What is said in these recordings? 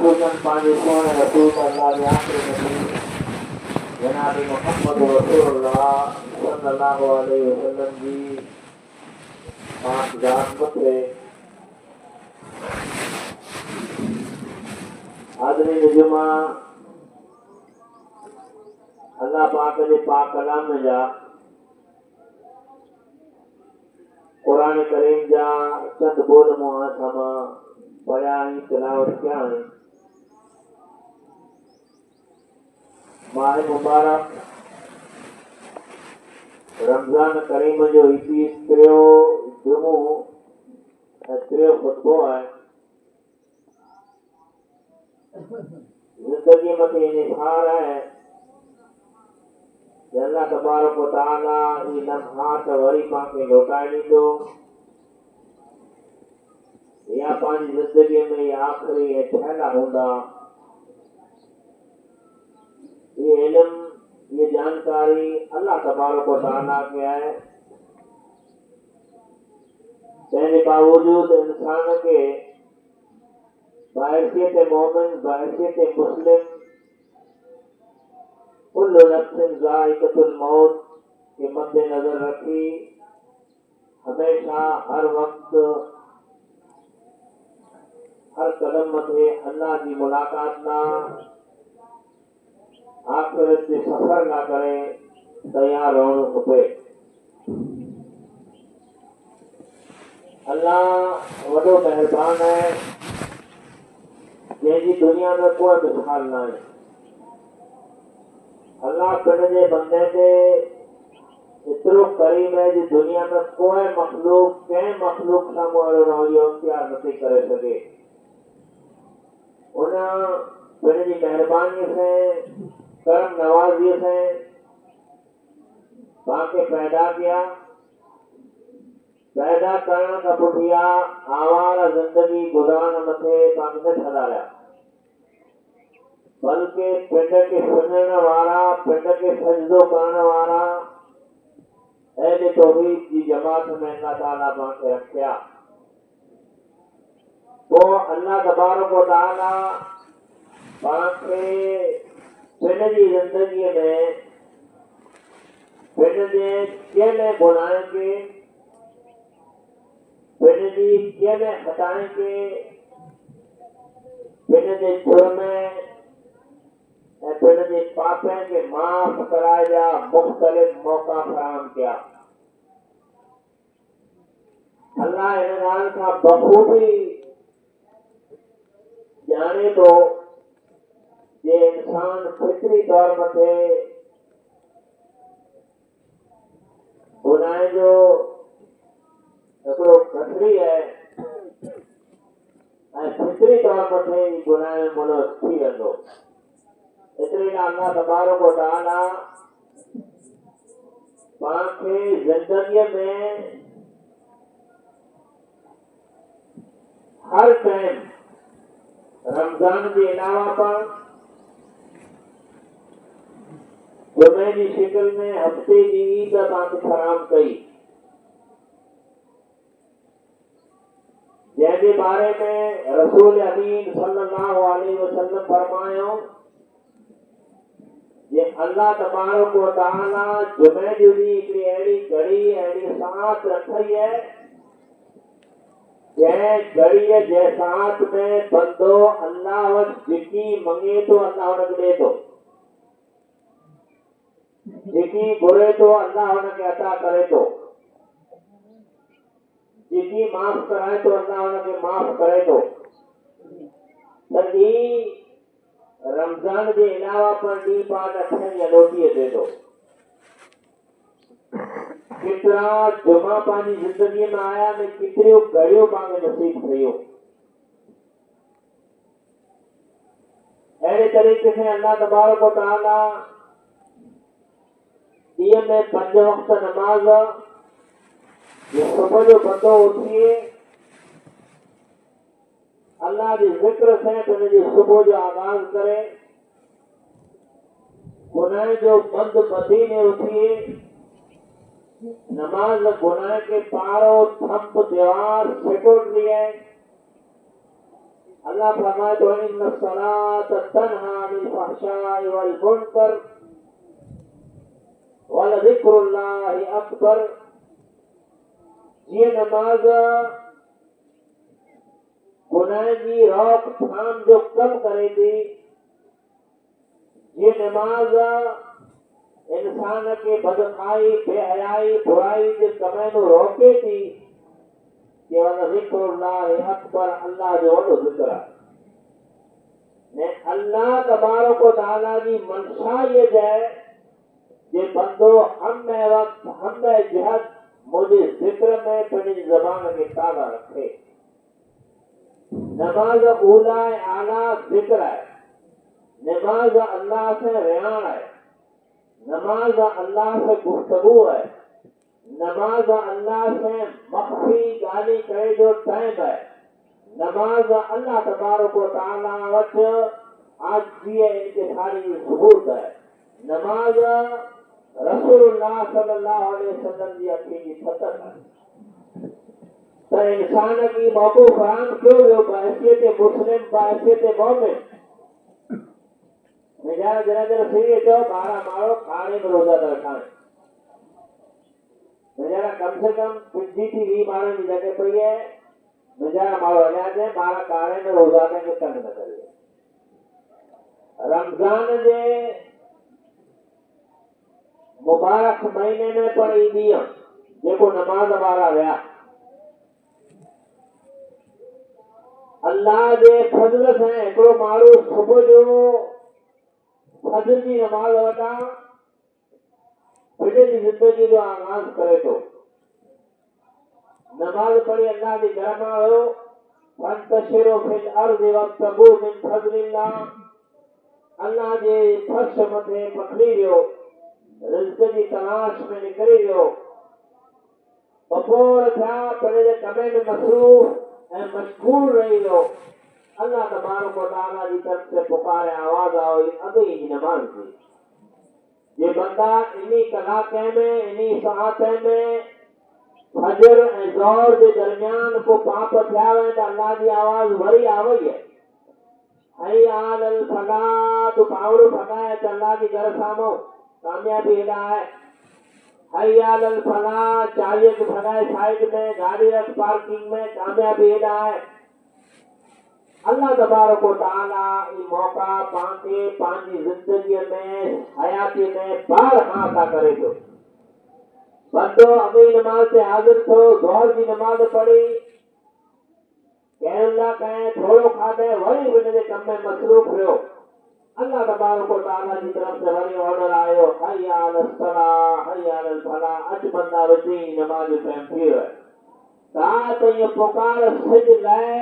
खसूसन पांच सोने रसूल अल्लाह के आखिरी नबी जनाब मोहम्मद रसूलुल्लाह सल्लल्लाहु अलैहि वसल्लम जी पाक जात पत्रे आदमी जुमा अल्लाह पाक के पाक कलाम में जा कुरान करीम जा चंद बोल मुआसमा बयान तिलावत क्या है माह मुबारक रमजान करीम जो इसी त्रियो जुमो त्रियो खुतबो है जिंदगी में ये निखार है अल्लाह तबारक व तआला ई लम्हात वरी पाके लौटाए ॾींदो या पंहिंजी ज़िंदगी में आख़िरी ऐं ठहियलु हूंदा ये इल्म ये जानकारी अल्लाह तबारक व तआला के है तंहिंजे बावजूद इंसान के बाहसियत मोमिन बाहसियत मुस्लिम कुल्लु नफ्सिन ज़ाइक़तुल मौत के मद्देनजर रखी हमेशा हर वक्त हर कदम मथे अल्लाह की मुलाकात ना आखिरत के सफर ना करे तैयार रहना खपे अल्लाह वॾो मेहरबान है जंहिंजी दुनिया में कोई मिसाल ना है अल्लाह पंहिंजे बंदे ते एतिरो करीम है जी दुनिया में कोई मखलूक कंहिं मखलूक साम्हूं अहिड़ो रवैयो इख्तियार नथी करे सघे उन पंहिंजी महिरबानी से करम नवाज़ी से पाके पैदा किया पैदा करण खां पुठियां आवारा जिंदगी गुज़ारण मथे पाके न छॾाया बल्कि पिंड के सुनण वारा पिंड के सजदो करण वारा अहले तौहीद की जमात में अल्लाह ताला पाके रखिया तो अल्लाह तबारक व तआला पाके पिंड की जिंदगी में पिंड के केले गुनाह के पिंड की केले हटाए के पिंड के जुर्म पिंड के पापे के माफ कराए जा मुख्तलिफ मौका फराहम किया अल्लाह इन ॻाल्हि खां बखूबी ॼाणे थो जे इंसान फितरी तौर मथे गुनाह जो हिकिड़ो खतरी है ऐं फितरी तौर मथे गुनाह में मुलविस थी वेंदो इसलिए अल्लाह तबारक व तआला पाके जिंदगी में हर टाइम रमजान के अलावा पर जुमे की शिकल में हफ्ते की ईद पाके फराम कई जंहिंजे बारे में रसूल अमीन सल्लल्लाहु अलैहि वसल्लम फरमायो ये अल्लाह तबारक व तआला जुमे जो ॾींहुं हिकिड़ी अहिड़ी घड़ी अहिड़ी साथ रखी है जंहिं घड़ीअ जे साथ में बंदो अल्लाह वटि जेकी मंगे थो अल्लाह हुनखे ॾिए थो जेकी घुरे थो अल्लाह हुनखे अता करे थो जेकी माफ़ कराए थो अल्लाह हुनखे माफ़ करे थो त रमजान के अलावा पर डी पाठ अठन या लोटीअ दे दो केतिरा जुमा पंहिंजी जिंदगी में आया में केतिरियूं घड़ियूं पाके नसीब थियूं अहिड़े तरीक़े से अल्लाह तबारक व तआला ॾींहं में 5 वक्त नमाज ये सुबह जो बंदो उथिए अल्लाह के जिक्र से पंहिंजी सुबह जो आगाज करे गुनाह जो बंद मदीने उथिए नमाज गुनाह के पारो थप दीवार सिकुड़ लिए अल्लाह फरमाए तो इन्ना सलात तन्हा अनिल फहशाई वल मुनकर वल ज़िक्रुल्लाहि अकबर। ये नमाज गुनाह की रोकथाम जो कम करेगी, ये नमाज इंसान के बदखाई बेहयाई बुराई के समय में रोके थी कि वह ज़िक्रुल्लाह अकबर, अल्लाह जो वॾो ज़िक्र आहे ने अल्लाह तबारक व तआला जी मंशा ये है कि बंदो हम वक्त हम जहद मुझे जिक्र में पंहिंजी ज़बान के ताज़ा रखे। नमाज ऊला आला जिक्र है, नमाज अल्लाह से रियान है, नमाज अल्लाह से गुफ्तगू है, नमाज अल्लाह से मख्फी गाली करे जो टाइम है, नमाज अल्लाह तबारक व तआला वट आज दिए इनके सारी सबूत है। नमाज रसूलुल्लाह सल्लल्लाहु अलैहि वसल्लम जी अखी की फतह है। तो इंसान की मौको फराम क्यों हो बहसियत मुस्लिम बहसियत मोमिन जरा जरा जरा सीधे चो 12 मारो खाने में रोजा रखाए जरा कम से कम 50 मारो की जगह पड़ी है बेचारा मारो अजाते 12 कारे में रोजा के कंद न करे। रमजान जे मुबारक महीने में पड़ी ॾींहं जेको नमाज वारा विया, अल्लाह जे फज़ल से हिकिड़ो माण्हू सुबुह जो फजर की नमाज वटा फिर की जिंदगी जो आगाज करे तो नमाज पढ़ी अल्लाह की घर में आयो फंतशिरो फिल अर्ज़ि वब्तगू मिन फज़लिल्लाह, अल्लाह जे फर्श मथे पखड़ी वियो रिज़्क़ की तलाश में निकिरी वियो। बपोर थिया पंहिंजे कमे में मसरूफ़ ऐं मशगूल रही वियो। अल्लाह तबारक व तआला की तरफ से पुकारे आवाज आई अभी की नमाज थी। ये बंदा इन्हीं कलाके में इन्हीं सआते में फजर ऐं ज़ोहर के दरमियान को पाप थिया वे तो अल्लाह की आवाज वरी आ वई है हैया अलल फलाह, तो पावड़ फगाए तो अल्लाह की घर सामो कामयाबी हेॾा है। हैया अलल फलाह 40 फगाए साइड में गाड़ी रख पार्किंग में कामयाबी हेॾा है। अल्लाह तबारक व तआला ई मौका पांखे पंहिंजी जिंदगी में हयाती में बार हाथा करे थो। बंदो अभी नमाज से हाजिर थो, ज़ोहर की नमाज पढ़ी कहला कहे थोड़ो खाधे वरी हुनजे कम में मसरूफ़ रहियो। अल्लाह तबारक व तआला की तरफ से वरी ऑर्डर आयो हैया अलल सलाह हैया अलल फलाह, अच बंदा विची नमाज जो टाइम थी वियो आहे। तो ये पुकार सिज लाए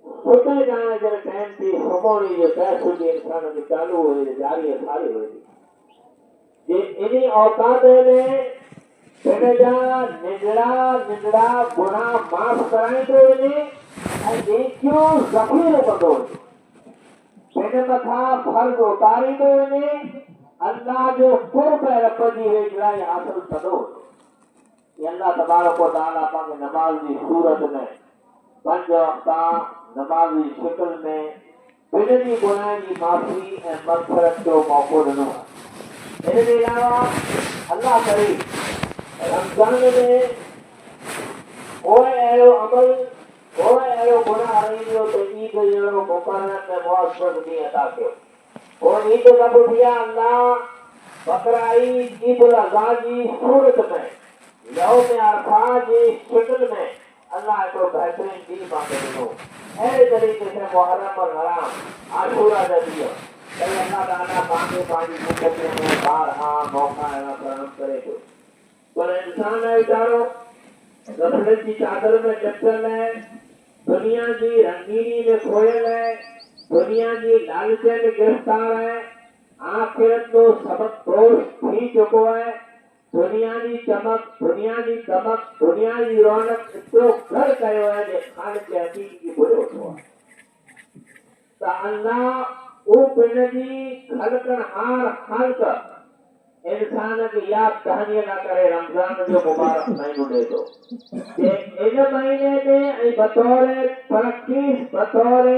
सुबह जाने जरा टाइम थी सुमोनी जो तय सुबह इंसान की चालू हुई जारी है सारी हुई। ये इन्हीं औकात में जा निंदड़ा गुनाह माफ़ कराई तो वञे ऐं नेकियूं ज़ख़ीरो कंदो वञे। हिन मथां फर्ज़ उतारींदो वञे, अल्लाह जो क़ुर्ब रब जी वेझराई हासिल कंदो वञे। अल्लाह तबारक व तआला पंहिंजे नमाज जी सूरत में 5 वक़्ता नमाज की शिकल में बिजली गुनाह की माफ़ी ऐं मग़फ़िरत जो मौक़ो ॾिनो आहे। इनके अलावा अल्लाह करे रमज़ान में कोई अहिड़ो अमल कोई अहिड़ो गुनाह रही वियो त ईद जहिड़ो मुक़रर में मुआज़िब ॾींहुं अदा कयो। और ईद कब थी आहे अल्लाह बकरा ईद ईद उल अज़हा जी सूरत में यौम अरफ़ा जी शिकल में अल्लाह हिकिड़ो बहितरीन ॾींहुं पांखे ॾिनो। अहिड़े तरीक़े से मुहर्रम और हराम आशूरा जा ॾींहं कई अल्लाह ताला पांखे पंहिंजी ज़िंदगीअ में बारहा मौक़ा अहिड़ा प्रदान करे थो। पर इंसान है वीचारो गफ़लत की चादर में ॾिठल है, दुनिया की रंगीनी में खोयल है, दुनिया की लालच में गिरफ्तार है, आखिरत को सबक दोष थी चुको है। दुनिया की चमक दुनिया की दमक दुनिया की रौनक एतिरो घर कयो है जो खान के हक़ीक़ी भुलियो थो आहे। त अल्लाह उहो पंहिंजी ख़लक़नहार ख़ालिक़ इंसान की याद दहानी ना करे रमजान जो मुबारक महीनो दे दो इन महीने में बतौर प्रैक्टिस बतौर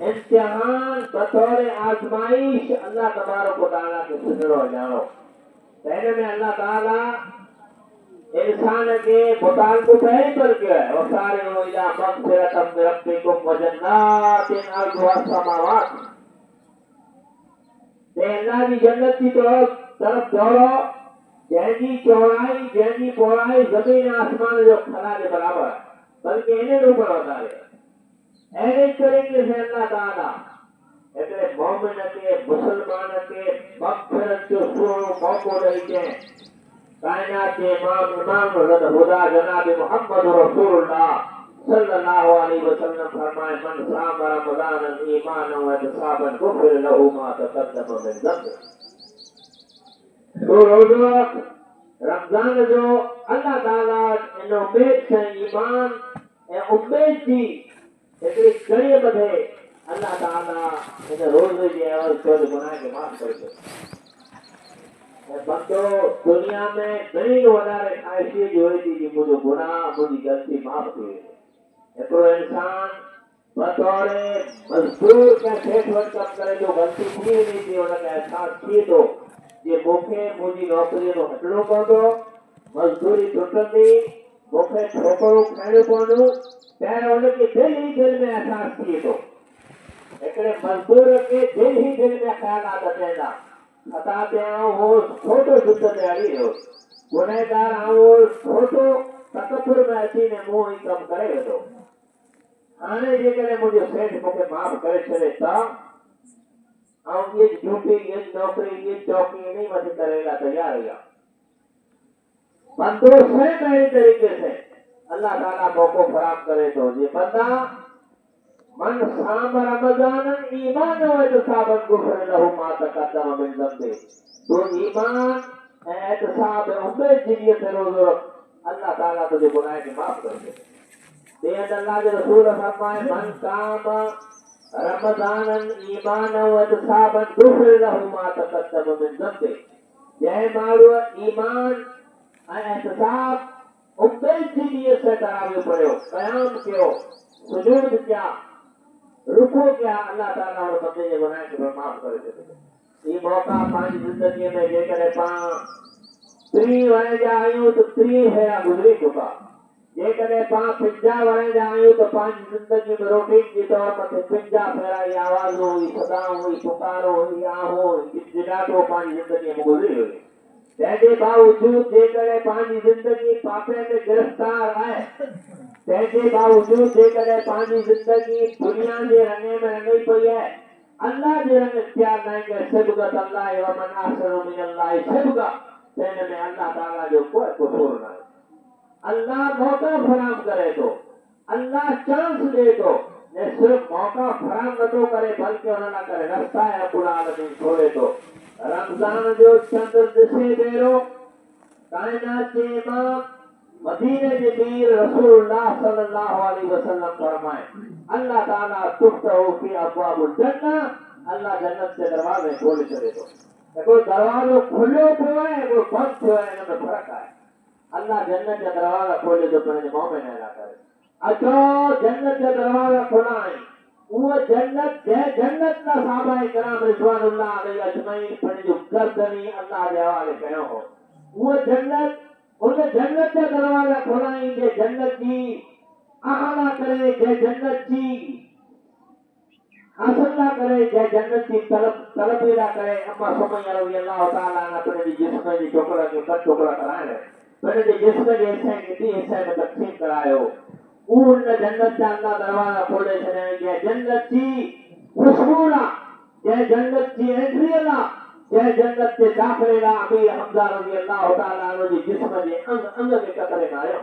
इम्तिहान बतौर आजमाइश अल्लाह तबारक व तआला के सुनो जानो पहले में अल्लाह ताला इंसान के मुताल्लिक़ पहले पर किया है और सारे वो इला मग़फ़िरतम मिन रब्बिकुम व जन्नातिन अर्ज़ुहा समावात अल्लाह की जन्नत की तरफ दौड़ो जैसी चौड़ाई जैसी पौड़ाई जमीन आसमान जो खला के बराबर बल्कि इन्हें ऊपर होता है ऐसे तरीके से अल्लाह ताला એટલે મોમિન કે મુસલમાન કે મગફિરત जो सुनो मौको रही है कायनात के इमाम हुदा जनाब मोहम्मद रसूलुल्लाह सल्लल्लाहु अलैहि वसल्लम फरमाए मन साम रमजान ईमान व इहतिसाबन गुफिर लहु मा तक़द्दम मिन ज़ंबि तो रोज़ो रमजान जो अल्लाह ताला इन उम्मीद से ईमान ए उम्मीद की हिकिड़ी कड़ीअ मथे अल्लाह ताला इन रोज़े जे अवल जो गुनाह के माफ़ करे थो बंदो दुनिया में घणी वधारे ख़्वाहिशी जोड़े थी कि मुंहिंजो गुनाह मुंहिंजी ग़लती माफ़ थी वञे हिकिड़ो इंसान बतौर मज़दूर कंहिं ठेठ वटि कमु करे थो ग़लती थी वञे थी हुनखे अहसासु थिए थो कि मूंखे मुंहिंजी नौकरीअ मां हटणो पवंदो मज़दूरी टुटंदी मूंखे ठोकरूं खाइणियूं पवंदियूं पहिरियों हुनखे दिलि ई दिलि में अहसासु थिए थो हिकिड़े मज़दूर खे दिलि ई दिलि में ख़्यालात अचंदा खता ते हो छोटो जुत ते हली वियो गुनहगार हो छोटो तकबुर में अची ने मुंहुं ई कमु करे वेठो हाणे जेकॾहिं मुंहिंजो सेठ मूंखे माफ़ करे छॾे त ऐं ये ड्यूटी ये नौकरी ये चौकी नहीं मथे करे ला तैयार हुआ बंदो से मेरी तरीके से अल्लाह ताला मौको फराम करे तो ये बंदा मन साम रमजान ईमान व इहतिसाबन गुफिर लहु मा तक़द्दम मिन ज़ंबि तो ईमान ऐं इहतिसाब उम्मीद जी से रोज़ो अल्लाह ताला तुझे गुनाह के माफ कर दे बेअद अल्लाह के रसूल फरमाए मन साम रमजान ईमान व इहतिसाबन गुफिर लहु मा तक़द्दम मिन ज़ंबि जय मारो ईमान ऐं इहतिसाब उम्मीद जी से तरावी पढ़ियो क़याम कयो सुजूद किया रुको क्या अल्लाह ताला और बंदे जे गुनाह के माफ करे छॾे ये मौका पांच जिंदगी में जेकॾहिं पाण 30 वरे जा आहियूं त 30 फेरा गुज़री चुका जेकॾहिं पाण 50 वरे जा आहियूं त पंहिंजी ज़िंदगी में रूटीन जे तौर मथे 50 फेरा ई आवाज़ूं हुई सदाऊं हुई पुकारो हुई आहो जिडाटो पंहिंजी ज़िंदगी में गुज़री हुई तंहिंजे बावजूद जेकॾहिं पंहिंजी ज़िंदगी पापे में गिरफ़्तार आहे तंहिंजे बावजूद जेकॾहिं पंहिंजी ज़िंदगी दुनिया जे रंगे में रंगी पई आहे अल्लाह जे रंग इख्तियार न कयो सिबगत अल्लाह व मन अहसनु मिन अल्लाह सिबगा तंहिं में अल्लाह ताला जो कोई कसूर न आहे अल्लाह मौका फराम करे थो अल्लाह चांस दे थो ने सिर्फ मौका फराम नथो करे बल्कि हुन लाइ करे रस्ता रब्बुल आलमीन छोड़े थो रमज़ान जो चंड ॾिसे पहिरियों कायनात जे इमाम मदीने के पीर रसूलुल्लाह सल्लल्लाहु अलैहि वसल्लम फरमाए अल्लाह ताला तुफ्तहु फी अब्वाबुल जन्नह अल्लाह जन्नत के दरवाजे खोले छॾे थो कोई दरवाजो खुलियो पियो आहे कोई बंदि थियो आहे हिन में फ़र्क़ु आहे अल्लाह जन्नत जा दरवाजा खोले थो पंहिंजे मोमिन लाइ करे अचो जन्नत जा दरवाजा खुला आहिनि उहा जन्नत जंहिं जन्नत लाइ साहबाए कराम रिज़वानुल्लाह अलैहि अजमईन पंहिंजो गर्दनी अल्लाह जे हवाले कयो हो उहा जन्नत उन जन्नत जा दरवाजा खोलाइन जे जन्नत जी आला करे जे जन्नत जी हासिल ना करे जे जन्नत की तलब ना करे अम्मा सुमैया रज़ी अल्लाह ताला ने अपने जिस्म जी टुकड़ा के ॿ टुकड़ा कराए अपने जिस्म जे हिस्से खे ॿी हिस्से में तक़सीम करायो उन जन्नत जा अल्लाह दरवाजा खोले छॾिया जे जन्नत जी खुशबू ला जे जन्नत जी एंट्री ला जे जन्नत के दाखिले ला अमीर हमजा रज़ी अल्लाह ताला ने जी जिस्म जे अंग के कतरे आयो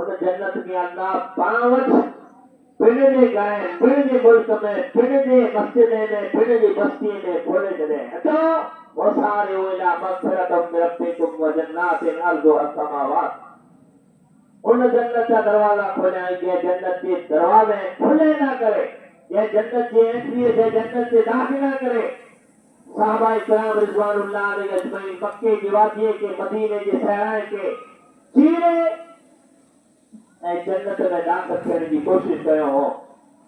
उन जन्नत की अल्लाह पावत पिण जे घर पिण जे मुल्क में पिण जे मस्जिद में पिण जी बस्ती में खोले छॾे अचो वसारे इला मग़फ़िरतम मिन रब्बिकुम व जन्नातिन अर्ज़ुहा समावात उन जन्नत का दरवाजा खोलाए जे जन्नत के दरवाजे खुले ना करे जे जन्नत की एंट्री जे जन्नत से दाखिल ना करे साहबाए किराम रिज़वानुल्लाह अलैहि अजमईन मक्के जी वादीअ के मदीने जे सहराए के चीरे ऐं जन्नत में दाख़िल थियण जी कोशिश कयो हो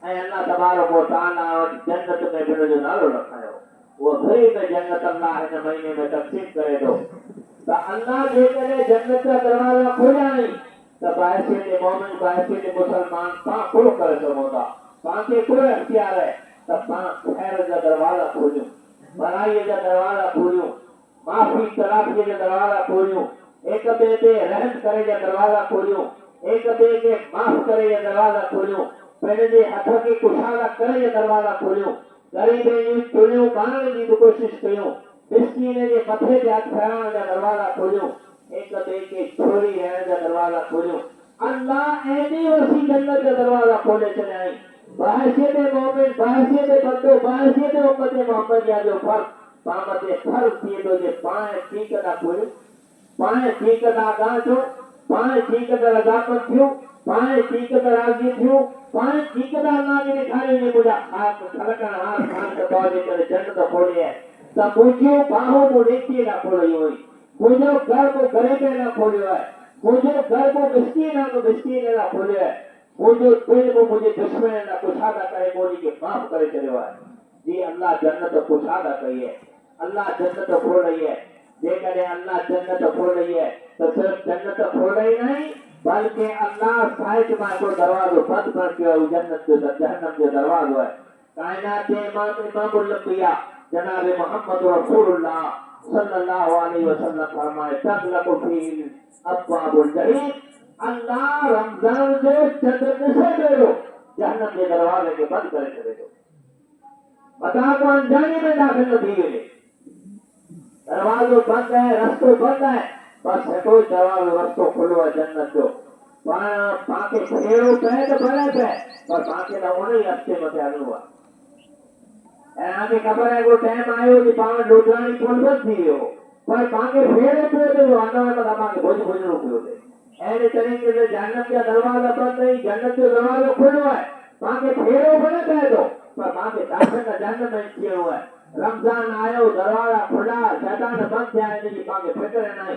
ऐं अल्लाह तबारक व तआला जन्नत में बिन जो नालो रखायो। वो फ्री में जन्नत अल्लाह हिन महीने में तक़सीम करे थो त अल्लाह जेकॾहिं जन्नत जा दरवाज़ा खोलियाई त बाहिसियत मोमिन बाहिसियत मुसलमान पाण खुलो करे सघूं था। पाण खे कोई इख्तियार आहे त पाण ख़ैर जा दरवाज़ा खोलियूं, भलाईअ जा दरवाज़ा खोलियूं, माफ़ी तलाफ़ीअ जा दरवाज़ा खोलियूं, एक ॿिए ते रहम करे जा दरवाज़ा खोलियूं, एक ॿिए खे माफ़ करे जा दरवाज़ा खोलियूं, पंहिंजे हथ खे कुशादा करे जा दरवाज़ा खोलियूं, ग़रीबनि जी चुड़ियूं पाणण जी बि कोशिशि कयूं, मिस्कीन जे मथे ते हथ फेराइण जा दरवाज़ा खोलियूं, एक ॿिए खे छोड़ी रहण जा दरवाज़ा खोलियूं। अल्लाह एॾी वसी जन्नत जा दरवाज़ा खोले छॾियाई। बाहिसियत मोमिन बाहिसियत बंदो बाहिसियत उम्मत मोहम्मदिया जो फर्ज़ पाण ते फर्ज़ थिए थो जे पाण ठीक था खोलियूं, पाण ठीक था गांठूं, पाण ठीक था रज़ामंद थियूं, पाण ठीक था राज़ी थियूं, पाण ठीक था अल्लाह जी ॾेखारी ने मुंहिंजा ख़ास खलकण हार खान त तव्हां जे करे जन्नत खोली आहे त मुंहिंजियूं बाहूं मूं नेकीअ लाइ खोलियूं हुई, मुंहिंजो घर मूं ग़रीब लाइ खोलियो आहे, मुंहिंजो घर मूं मिस्कीन लाइ खोलियो आहे, मुंहिंजो दिल मूं मुंहिंजे दुश्मन लाइ कुशादा करे ॿोली खे माफ़ करे छॾियो आहे। जी अल्लाह जन्नत कुशादा कई है, अल्लाह जन्नत खोली है। जेकॾहिं अल्लाह जन्नत खोली है तो सिर्फ जन्नत खोले ही नहीं बल्कि अल्लाह साइड में कोई दरवाजो बंद कर के जन्नत जो जहन्नम जो दरवाजो है। कायनात के इमामुल अंबिया जनाब मोहम्मद रसूलुल्लाह सल्लल्लाहु अलैहि वसल्लम फरमाए तगलकु फील अब्वाबुल जहीम। अल्लाह रमजान जो चंद निसे कयो जहन्नम के दरवाजे के बंद करे छॾे बता को अनजाने में दाखिल न थी वञे। दरवाजो बंद है, रस्तो बंद है, बस हिकिड़ो दरवाजो रस्तो खुलो है जन्नत जो। पाण खे फेरो पए त भले पए पर पाण खे त उन ई रस्ते मथे हलणो आहे। ऐं तव्हांखे ख़बर आहे को टाइम आयो कि पाण डोडराणी पुल बंदि थी वियो पर पाण खे फेरे पियो त अञा त पाण खे भुज भुजणो पियो थिए। अहिड़े तरीक़े से जहन्नम जा दरवाजा बंदि नहीं, जन्नत जो दरवाजो खुलो है, पाण खे फेरो भले पए थो पर पाण खे दाख़िल जहन्नम में थियणो है। रमजान आयो, दरवाजा खुला, शैतान बंदि थिया आहिनि जी पाण खे फिक्र नाहे,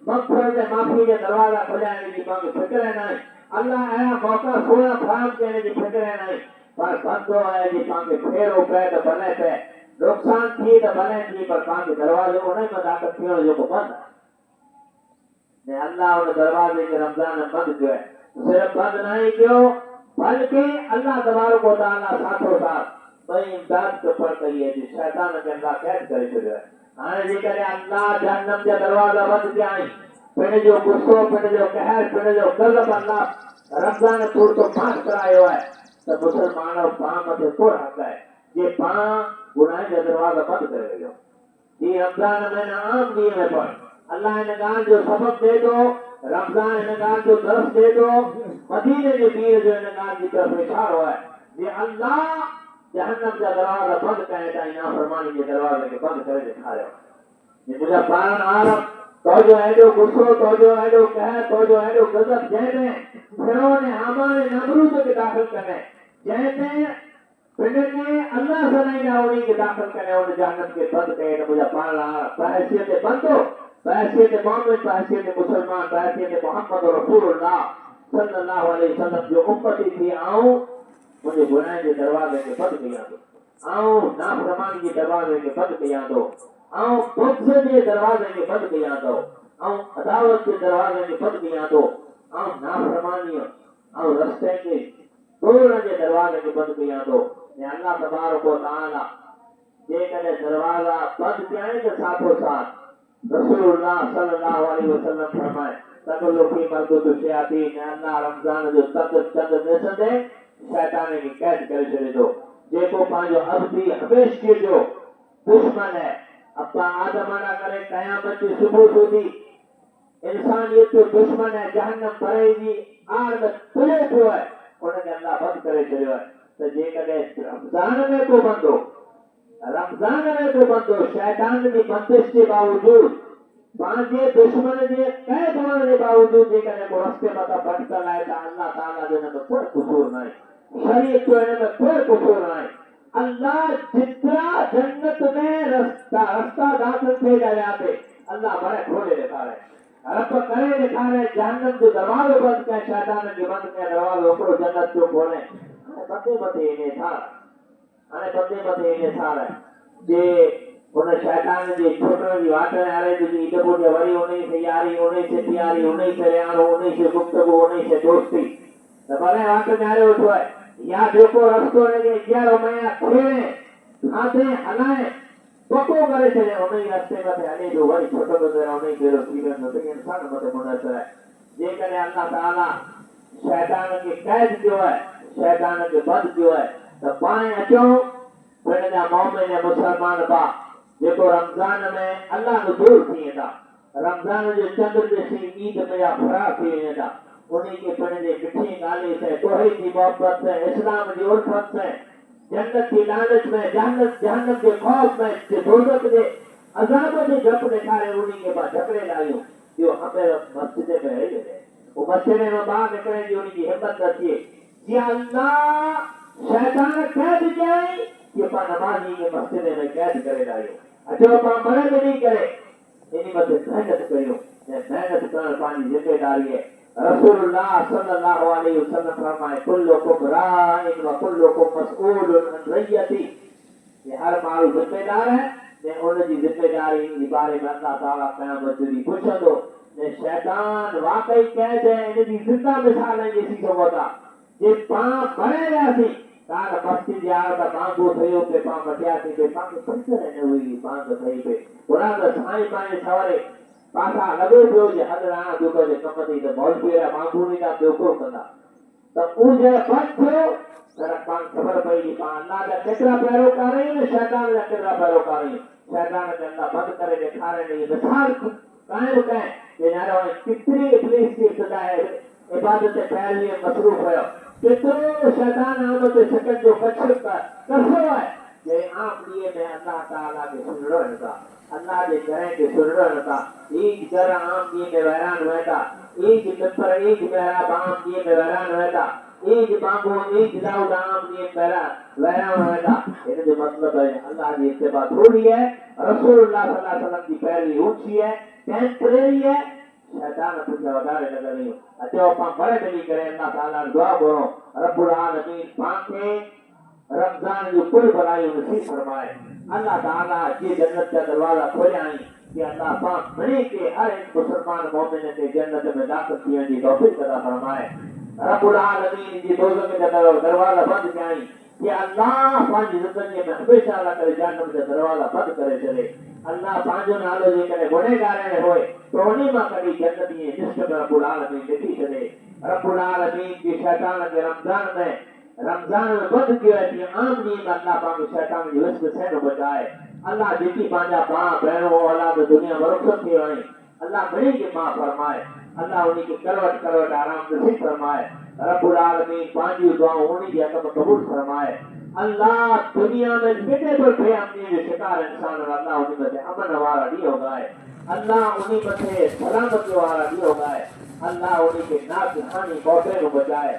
मग़फ़िरत ऐं माफ़ी जा दरवाजा खुलिया आहिनि जी पाण खे फिक्र नाहे, अल्लाह अहिड़ा मौक़ा सोना फराहम कया आहिनि जी फिक्र नाहे पर बंदो आहे जी पाण खे फेरो पए त भले पए, नुक़सान थिए त भले थिए पर पाण खे दरवाजो उन में दाख़िल थियणो जेको बंदि आहे। ने अल्लाह उन दरवाजे के रमजान में बंद कयो है। सिर्फ बंद नहीं कयो बल्कि अल्लाह तबारक व तआला साथो साथ ॿई इमदाद कफर कई है शैतान के अल्लाह कैद करे छॾियो है। हाणे जेकॾहिं अल्लाह जहन्नम जा दरवाजा बंदि कया आहिनि, पिण जो गुस्सो, पिण जो कहर, पिण जो गज़ब अल्लाह रमजान पूर तो माफ़ करायो है त मुसलमान पाण मथे को हक़ है जे पाण गुनाह जा दरवाजा बंदि करे वियो। जी रमजान महीना आम ॾींहं में पण अल्लाह इन ॻाल्हि जो सबब दे थो, रमजान इन ॻाल्हि जो दर्स दे थो, मदीने जे पीर जो इन ॻाल्हि जी तरफ़ इशारो है जे अल्लाह जहन्नम जा दरवाजा बंदि कया ताईं नाफरमानी जे दरवाजे खे बंदि करे ॾेखारियो। मुंहिंजा पाण आरम तुंहिंजो एॾो गुस्सो, तुंहिंजो एॾो कहर, तुंहिंजो एॾो गज़ब जंहिंमें फिरौन ऐं हामान ऐं नमरूद खे दाख़िल करें, जंहिंमें पिणनि अल्लाह सनाईंदा उन्हीं खे दाख़िल करें उन जहन्नम खे बंदि कये त मुंहिंजा पाण बहैसियत बंदो, बहैसियत मोमिन, बहैसियत मुसलमान, बहैसियत मोहम्मद रसूलुल्लाह सल्लल्लाहु अलैहि वसल्लम जो उम्मती थी आऊं मुझे गुनाह के दरवाजे के बंद कया दो, आओ नाफरमानी के दरवाजे के बंद कया दो, आओ बुग़्ज़ के दरवाजे के बंद कया दो, आओ अदावत के दरवाजे के बंद कया दो, आओ नाफरमानी आओ रस्ते के तोड़ने के दरवाजे के बंद कया दो। अल्लाह तबारक व तआला जेकॾहिं दरवाजा बंद कया आहिनि त साथो साथ रसूलुल्लाह सल्लल्लाहु अलैहि वसल्लम फरमाए तक़ल्लुफ़ी मरदुद शयातीन अल्लाह रमजान जो चंद ॾिसंदे शैतान की कैद करे छॾे थो जेको पंहिंजो अब्दी हमेशा जो दुश्मन है। अब्बा आदम ना करे क़यामत की सुबह सूदी इंसानियत जो दुश्मन है, जहन्नम भरे जी आग में तुले पियो है, उनखे अल्लाह बंदि करे छॾियो है। त जेकॾहिं रमज़ान में को बंदो, रमज़ान में को बंदो शैतान जी बंदिश के बावजूद पंहिंजे दुश्मन जे कैद हुअण जे बावजूद जेकॾहिं को रस्ते मथां भटकल आहे त अल्लाह ताला जो हिन में कोई कसूर नाहे, शरीयत जो हिन में कोई कसूर नाहे। अल्लाह जितना जन्नत में रास्ता दाखिल थे गया थे अल्लाह बड़े खोले दिखा रहे रब करे दिखा रहे जहन्नम जो दरवाजे बंद के शैतान के बंद के दरवाजे ऊपर जन्नत जो खोले बंदे बंदे इन्हें था अने बंदे बंदे इन्हें था जे उन शैतान जे छोटन जी वाट आ रहे जो ईद को जे वरी उन्हीं से यारी उन्हीं से प्यारी उन्हीं से रियाणो उन्हीं से गुफ्तगू उन्हीं से दोस्ती तो भले वाट में आ रहे हो है या देखो रस्तो लगे 11 महीना खेले खाते हलाए पको करे चले उन्हीं रास्ते में हले जो वरी छोटो तो उन्हीं के सीधे न तो इंसान मत मुनसर है जे करे अल्लाह ताला शैतान के कैद जो है शैतान के बद जो है तो पाए अचो पिण जा मोमिन ने मुसलमान बा जेको रमजान में अल्लाह नु दूर थी था रमजान जो चंद्र जैसी ईद में या फरार थी था उन्हीं के पिण जे मिठी गाली से तोहरी की मोहब्बत से इस्लाम की उल्फत से जन्नत की लालच में जहन्नम के खौफ में जे दोजख के अजाब के जप दिखारे उन्हीं के बाद झगड़े लायो जो हमें मस्जिद में रहे वो मस्जिद में बाहर निकले जो उनकी हिम्मत रखिए जी अल्लाह शैतान कैद जाए कि पा नमाजी के मस्जिद में कैद करे लायो अचो पा मरे में नहीं करे इन्हीं मत मेहनत करियो मेहनत करना पानी जिम्मेदारी है रसूलुल्लाह सल्लल्लाहु अलैहि वसल्लम फरमाए कुल्लुकुम राइन व कुल्लुकुम मसऊलुन अन रय्यती ये हर माण्हू जिम्मेदार है ने उन जी जिम्मेदारी के बारे में अल्लाह ताला क़यामत दी पूछंदो ने शैतान वाकई कैद है इन जी जिंदा मिसाल है जैसी सोता जे पा भरे रही तार मस्जिद यार का बांगो थयो के पा मटिया के पा के पंचर है हुई बांग थई पे ओरा द साई पाए सवारे पासा लगे पियो जे हदरा दुको जे कम थी त बॉल पेरा बांगो नी ता बेवको कंदा त ऊ जे बंद थियो तर पान खबर पई पा अल्लाह दा केतरा पैरोकार है शैतान दा केतरा पैरोकार है शैतान के अल्लाह बंद करे दिखारे नहीं मिसाल कायम कहे ये नारो कितनी इब्लीस की सदा है इबादत फैली मसरूफ है कितनो शैतान आमद सकत जो कछर का कसो है ये आप लिए में अल्लाह ताला के सुनरो है अल्लाह के करे के सुनरो है एक जरा आम दिए में वैरान होता एक मित्र एक मेरा बाम दिए में वैरान होता एक बांगो एक दाऊद आम दिए मेरा वैरान होता ये जो मतलब है अल्लाह की इत्तिबा थोड़ी है रसूलुल्लाह सल्लल्लाहु अलैहि वसल्लम की पहली ऊंची है टेंपरेरी है शैतान तुझे वगाड़े लगा नहीं अचो पा बड़े मिली करे अल्लाह ताला दुआ करो रब्बुल आलमीन पाके रमजान जो कुल बनाई नसीब फरमाए अल्लाह ताला जी जन्नत का दरवाजा खोले आई कि अल्लाह पाक बने के हर एक मुसलमान मोमिन के जन्नत में दाखिल किए की तौफीक अता फरमाए रब्बुल आलमीन जी दोज़ख का दरवाजा बंद कई कि अल्लाह पांजी जिंदगी में हमेशा अल्लाह करे जन्नत का दरवाजा बंद करे चले अल्लाह पांजो नालो जे करे गुनहगार होए तो उन्हीं मां कभी जन्नत ये जिसके रब्बुल आलमीन लिखी चले रब्बुल आलमीन की शैतान के रमजान में बंद किया है कि आम नीम अल्लाह पाक शैतान की वजह से न बचाए अल्लाह जेकी पांजा बा बहनों औलाद दुनिया में रुखसत थी वही अल्लाह बड़ी के मां फरमाए अल्लाह उन्हीं की करवट आराम नसीब फरमाए रब्बुल आलमीन पांजी दुआओं उन्हीं की अकब कबूल फरमाए अल्लाह दुनिया में कितने पर बेअमनी के शिकार इंसान और अल्लाह उन्हीं में से अमन वाला दी होगा है अल्लाह उन्हीं में से सलामती वाला दी होगा है अल्लाह उन्हीं के नाक हानि पौधे को बचाए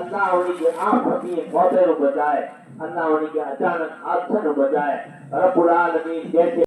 अल्लाह उन्हीं के आफती पौधे को बचाए अल्लाह उन्हीं के अचानक हादसे को बचाए रब्बुल आलमीन जैसे